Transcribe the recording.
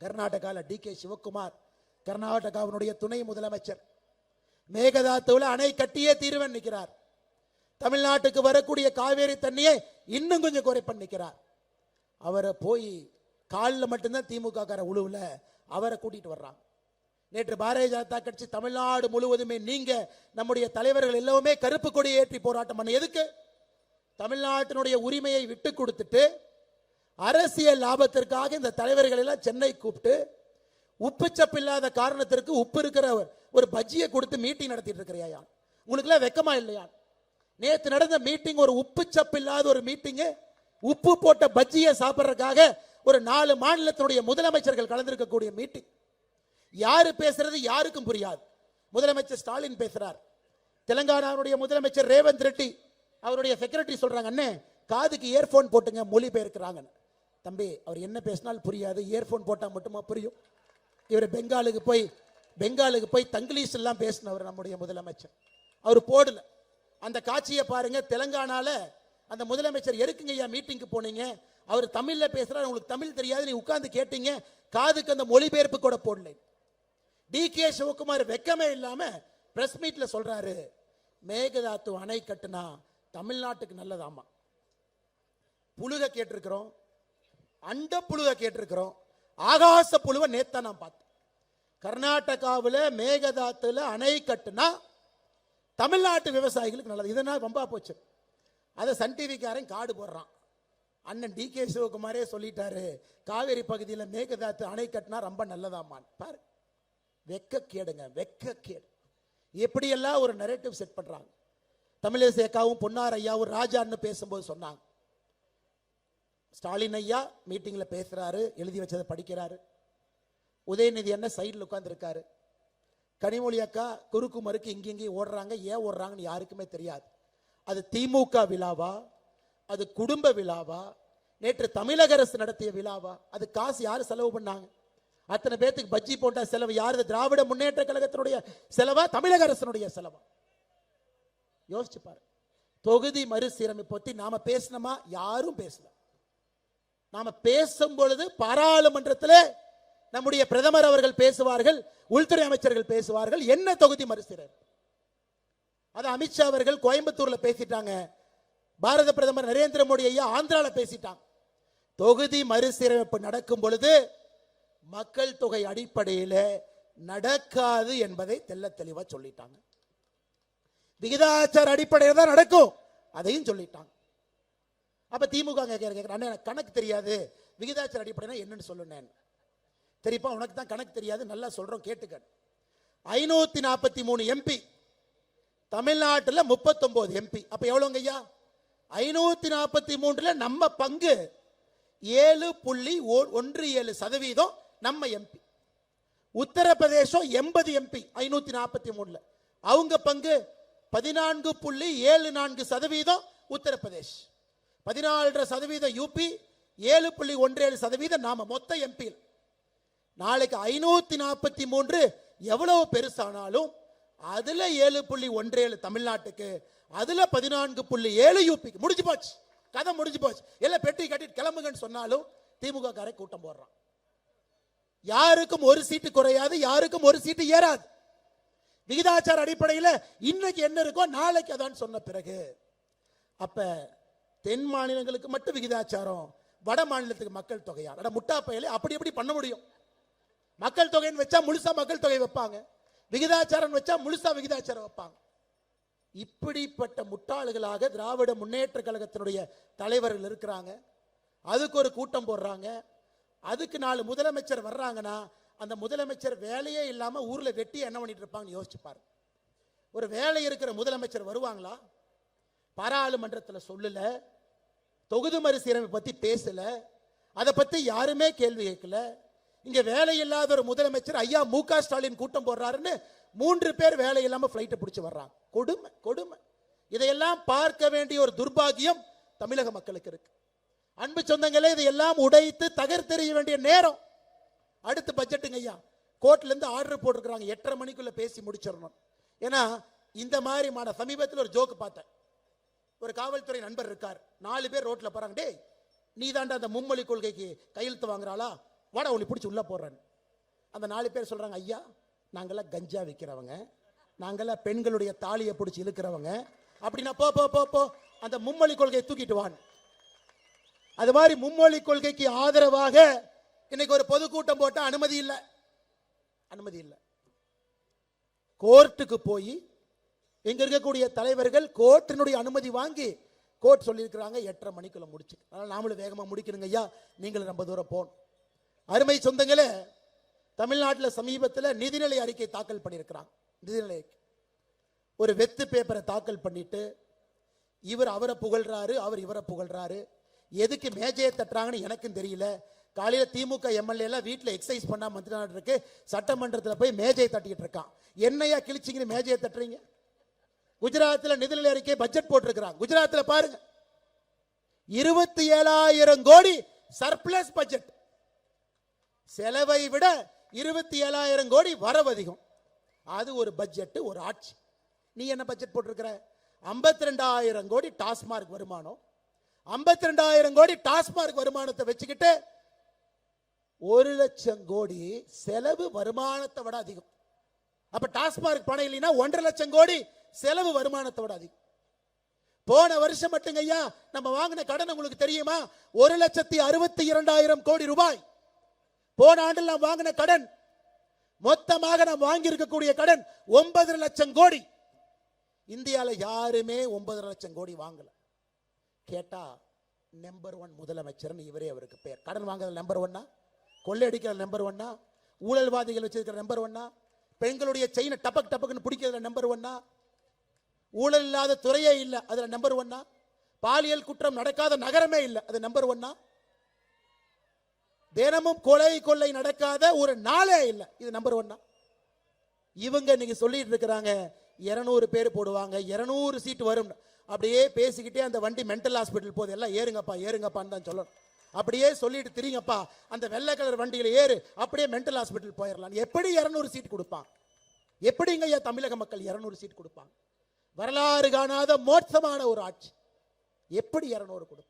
கர்நாடகாவில் டி.கே. சிவகுமார் கர்நாடகாவினுடைய துணை முதலமைச்சர் மேகதாதுவில் அணை கட்டியே தீர்வன் நிற்கிறார். தமிழ்நாட்டுக்கு வரக்கூடிய காவேரி தண்ணியை இன்னும் கொஞ்சம் குறைப்பன் நிற்கிறார். அவரை போய் காலில் மட்டும்தான் திமுக கார உழுவுல அவரை கூட்டிட்டு வர்றாங்க. நேற்று பாரதிய ஜனதா கட்சி தமிழ்நாடு முழுவதுமே நீங்க நம்முடைய தலைவர்கள் எல்லாமே கருப்பு கொடி ஏற்றி போராட்டம் பண்ண எதுக்கு? தமிழ்நாட்டினுடைய உரிமையை விட்டு கொடுத்துட்டு அரசியல் லாபத்திற்காக இந்த தலைவர்கள் எல்லாம் சென்னை கூப்பிட்டு உப்பு சப்பு இல்லாத காரணத்திற்கு உப்பு இருக்கிற ஒரு பஜ்ஜியை கொடுத்து மீட்டிங் நடத்திட்டு இருக்கிறியா? உங்களுக்கு எல்லாம் வெக்கமா இல்லையா? நேற்று நடந்த மீட்டிங் ஒரு உப்பு சப்பு இல்லாத ஒரு மீட்டிங், உப்பு போட்ட பஜ்ஜியை சாப்பிட்றதுக்காக ஒரு 4 மாநிலத்தினுடைய முதலமைச்சர்கள் கலந்திருக்கக்கூடிய மீட்டிங். யாரு பேசுறது யாருக்கும் புரியாது. முதலமைச்சர் ஸ்டாலின் பேசுறார், தெலுங்கானாவுடைய முதலமைச்சர் ரேவந்த் ரெட்டி அவருடைய செக்ரட்டரி சொல்றாங்க, அண்ணே காதுக்கு இயர்போன் போட்டுங்க மொழிபெயர்க்கிறாங்க. தம்பி அவர் என்ன பேசினாலும் புரியாது, இயர்போன் போட்டால் மட்டுமா புரியும்? இவர் பெங்காலுக்கு போய் தங்கிலீஷ் எல்லாம் பேசினவர் நம்முடைய முதலமைச்சர். அவர் போடல. அந்த காட்சியை பாருங்க. தெலுங்கானால அந்த முதலமைச்சர் எதுக்குங்க ஐயா மீட்டிங்கு போனீங்க? அவர் தமிழ்ல பேசுறாரு, உங்களுக்கு தமிழ் தெரியாது, நீ உட்கார்ந்து கேட்டீங்க, காதுக்கு அந்த மொழிபெயர்ப்பு கூட போடல. டி.கே. சிவகுமார் வெக்கமே இல்லாம பிரஸ் மீட்ல சொல்றாரு, மேகதாது அணை கட்டுனா தமிழ்நாட்டுக்கு நல்லதாமா. புழுக கேட்டிருக்கிறோம், அண்ட புழுக கேட்டிருக்கிறோம், ஆகாச புழுவை நேத்தா நான் பார்த்தேன். கர்நாடகாவில் மேகதாத்துல அணை கட்டுனா தமிழ்நாட்டு விவசாயிகளுக்கு நல்லது. இதனால் வம்பா போச்சு. அதை சன் டிவிக்காரன் காடு போடுறான். அண்ணன் டி.கே. சிவகுமாரே சொல்லிட்டாரு, காவேரி பகுதியில் மேகதாத்து அணை கட்டினா ரொம்ப நல்லதாமான். பாரு, வெக்க கேடுங்க, வெக்க கேடு. எப்படியெல்லாம் ஒரு நரேட்டிவ் செட் பண்றாங்க. தமிழிசை அக்காவும் பொன்னார் ஐயாவும் ராஜான்னு பேசும்போது சொன்னாங்க, ஸ்டாலின் ஐயா மீட்டிங்ல பேசுறாரு, எழுதி வச்சதை படிக்கிறாரு. உதயநிதி என்ன சைடில் உட்கார்ந்துருக்காரு. கனிமொழி அக்கா குறுக்கு மறுக்கு இங்கேயும் ஓடுறாங்க. ஏன் ஓடுறாங்கன்னு யாருக்குமே தெரியாது. அது திமுக விழாவா, அது குடும்ப விழாவா, நேற்று தமிழக அரசு நடத்திய விழாவா? அது காசு யாரு செலவு பண்ணாங்க? அத்தனை பேத்துக்கு பஜ்ஜி போட்ட செலவு யாரு? திராவிட முன்னேற்ற கழகத்தினுடைய செலவா, தமிழக அரசனுடைய செலவா? யோசிச்சு பாரு. தொகுதி மறுசீரமைப்பு பத்தி நாம பேசணுமா? யாரும் பேசல. நாம பேசும் பொழுது பாராளுமன்றத்தில் நம்முடைய பிரதமர் அவர்கள் பேசுவார்கள், உள்துறை அமைச்சர்கள் பேசுவார்கள். என்ன தொகுதி மறுசீரமைப்பு? அது அமித்ஷா அவர்கள் கோயம்புத்தூர்ல பேசிட்டாங்க. பாரத பிரதமர் நரேந்திர மோடி ஐயா ஆந்திரால பேசிட்டாங்க. தொகுதி மறுசீரமைப்பு நடக்கும் பொழுது மக்கள் தொகை அடிப்படையில் நடக்காது என்பதை தெள்ள தெளிவா சொல்லிட்டாங்க. விகிதாச்சார அடிப்படையில் தான் நடக்கும், அதையும் சொல்லிட்டாங்க. அப்ப திமுக கணக்கு தெரியாது, விகிதாச்சார அடிப்படையில் என்னன்னு சொல்லுனேன். தெரியுப்பா, உனக்கு தான் கணக்கு தெரியாது, நல்லா சொல்றோம் கேட்டுக்க. 543 எம்பி, தமிழ்நாட்டில் 39 எம்பி. அப்ப எவ்வளவுங்க ஐயா? 543 நம்ம பங்கு 7.17% நம்ம எம்பி. உத்தரப்பிரதேசம் 80 எம்பி 543, அவங்க பங்கு 14.74% உத்தரப்பிரதேஷ், 14% யூபி, 7.17% நாம மொத்த எம்பி. நாளைக்கு 543 எவ்வளவு பெருசானாலும் அதுல 7.17 தமிழ்நாட்டுக்கு, அதுல 14.7 யூபிக்கு. முடிஞ்சு போச்சு, கதை முடிஞ்சு போச்சு. எல்லாம் பெட்டி கட்டிட்டு கிளம்புங்கன்னு சொன்னாலும் திமுக காரை கூட்டம் போடுறான். யாருக்கும் ஒரு சீட்டு குறையாது, யாருக்கும் ஒரு சீட்டு ஏறாது. விகிதாச்சார அடிப்படையில் இன்னைக்கு என்ன இருக்கோ நாளைக்கு அதான் சொன்ன பிறகு, அப்ப தென் மாநிலங்களுக்கு மட்டும் விகிதாச்சாரம், வட மாநிலத்துக்கு மக்கள் தொகையா? முட்டா பையில அப்படி எப்படி பண்ண முடியும்? மக்கள் தொகைன்னு வச்சா முழுசா மக்கள் தொகை வைப்பாங்க, விகிதாச்சாரம் வச்சா முழுசா விகிதாச்சாரம் வைப்பாங்க. இப்படிப்பட்ட முட்டாள்களாக திராவிட முன்னேற்ற கழகத்தினுடைய தலைவர்கள் இருக்கிறாங்க. அதுக்கு ஒரு கூட்டம் போடுறாங்க. அதுக்கு 4 முதலமைச்சர் வர்றாங்கன்னா அந்த முதலமைச்சர் வேலையே இல்லாம ஊர்ல வெட்டி என்ன பண்ணிட்டு இருப்பாங்கன்னு யோசிச்சு பாரு. ஒரு வேலை இருக்கிற முதலமைச்சர் வருவாங்களா? பாராளுமன்றத்தில் சொல்லல, தொகுதி மறுசீரமைப்பு பத்தி பேசல, அதை பத்தி யாருமே கேள்வி கேட்கல. இங்க வேலை இல்லாத ஒரு முதலமைச்சர் ஐயா மு.க. ஸ்டாலின் கூட்டம் போடுறாருன்னு 3 பேர் வேலை இல்லாம பிளைட்டை பிடிச்சு வர்றாங்க. கொடுமை, கொடுமை. இதையெல்லாம் பார்க்க வேண்டிய ஒரு துர்பாகியம் தமிழக மக்களுக்கு இருக்கு. அன்பு சொந்தங்களே, இதையெல்லாம் உடைத்து தகர்த்தெறிய வேண்டிய நேரம். அடுத்து பட்ஜெட்டுங்க ஐயா, கோர்ட்ல இருந்து ஆர்டர் போட்டிருக்கிறாங்க 8:30 மணிக்குள்ள பேசி முடிச்சிடணும். ஏன்னா இந்த மாதிரி சமீபத்தில் ஒரு ஜோக்கு பார்த்தேன். ஒரு காவல்துறை நண்பர் இருக்கார், 4 பேர் ரோட்ல போறாங்க. டே நீ தாண்டா அந்த மும்மொழி கொள்கைக்கு கையெழுத்து வாங்குறாளா, வாடா உன்னை பிடிச்சி உள்ள போடுறேன். அந்த 4 பேர் சொல்றாங்க, ஐயா நாங்கெல்லாம் கஞ்சா விற்கிறவங்க, நாங்கெல்லாம் பெண்களுடைய தாலியை பிடிச்சி இழுக்கிறவங்க, அப்படின்னா போ போ போ போ அந்த மும்மொழி கொள்கையை தூக்கிட்டு வான். அது மாதிரி மும்மொழி கொள்கைக்கு ஆதரவாக இன்னைக்கு ஒரு பொதுக்கூட்டம் போட்ட அனுமதி இல்லை, அனுமதி இல்லை. கோர்ட்டுக்கு போய் இங்க இருக்கக்கூடிய தலைவர்கள் கோர்ட்டினுடைய அனுமதி வாங்கி கோர்ட் சொல்லியிருக்கிறாங்க 8:30 மணிக்குள்ள முடிச்சு. அதனால நாமளும் வேகமா முடிக்கணுங்க ஐயா, நீங்களும் ரொம்ப தூரம் போகணும். அருமை சொந்தங்களே, தமிழ்நாட்டில் சமீபத்தில் நிதிநிலை அறிக்கை தாக்கல் பண்ணியிருக்கிறாங்க. நிதிநிலை ஒரு வெத்து பேப்பரை தாக்கல் பண்ணிட்டு இவர் அவரை புகழ்றாரு, அவர் இவரை புகழ்றாரு. எதுக்கு மேஜையை தட்டுறாங்கன்னு எனக்கும் தெரியல. காலையில் திமுக எம்எல்ஏ எல்லாம் வீட்டில் எக்ஸசைஸ் பண்ணாம வந்துட்டு இருக்கு, சட்டமன்றத்தில் போய் மேஜையை தட்டிக்கிட்டு இருக்கான். என்னையா கிழிச்சிங்கன்னு மேஜையை தட்டுறீங்க? குஜராத்தில் நிதிநிலை அறிக்கை பட்ஜெட் போட்டிருக்கிறாங்க. குஜராத்தில் பாருங்க 27,000 கோடி சர்ப்ளஸ் பட்ஜெட். செலவை விட 27,000 கோடி வரவு அதிகம். அது ஒரு பட்ஜெட், ஒரு ஆட்சி. நீ என்ன பட்ஜெட் போட்டிருக்கிற? 52,000 கோடி டாஸ்மார்க் வருமானம். 52,000 கோடி டாஸ்மார்க் வருமானத்தை வச்சுக்கிட்டு 1,00,000 கோடி செலவு வருமானத்தை விட அதிகம். அப்ப டாஸ்மார்க் பணம் இல்லைன்னா 1,50,000 கோடி செலவு வருமானத்தை விட அதிகம். போன வருஷம் மட்டுங்க ஐயா நம்ம வாங்கின கடன் உங்களுக்கு தெரியுமா? 1,62,000 கோடி ரூபாய். போன ஆண்டில் நாம் வாங்கின கடன், மொத்தமாக நாம் வாங்கி இருக்கக்கூடிய கடன் 9 லட்சம் கோடி. இந்தியாவில் யாருமே 9 லட்சம் கோடி வாங்கல. கேட்டா நம்பர் 1 முதலமைச்சர் இவரே. அவருக்கு பேர் கடன் வாங்குறது நம்பர் 1, கொள்ளையடிக்கிற நம்பர் 1, ஊழல்வாதிகள் வச்சிருக்கிற நம்பர் 1, பெண்களுடைய செயினை டபக் டபக்குன்னு பிடிக்கிறதுல நம்பர் 1, ஊழல் இல்லாத துறையே இல்லை அதுல நம்பர் 1, பாலியல் குற்றம் நடக்காத நகரமே இல்லை அது நம்பர் 1, தினமும் கொள்ளை நடக்காத ஒரு நாளே இல்லை இது நம்பர் 1. இவங்க நீங்க சொல்லிட்டு இருக்கிறாங்க 200 பேர் போடுவாங்க, 200 சீட் வரும். அப்படியே பேசிக்கிட்டே அந்த வண்டி மென்டல் ஹாஸ்பிட்டல் போகுது, எல்லாம் ஏறுங்கப்பா ஏறுங்கப்பான்னு தான் சொல்லணும். அப்படியே சொல்லிட்டு திரிங்கப்பா அந்த வெள்ளை கலர் வண்டியில ஏறு, அப்படியே மென்டல் ஹாஸ்பிட்டல் போயிடலாம். எப்படி 200 சீட் கொடுப்பாங்க? எப்படிங்க ஐயா தமிழக மக்கள் 200 சீட் கொடுப்பாங்க? வரலாறு காணாத மோசமான ஒரு ஆட்சி எப்படி 200 கொடுப்பாங்க?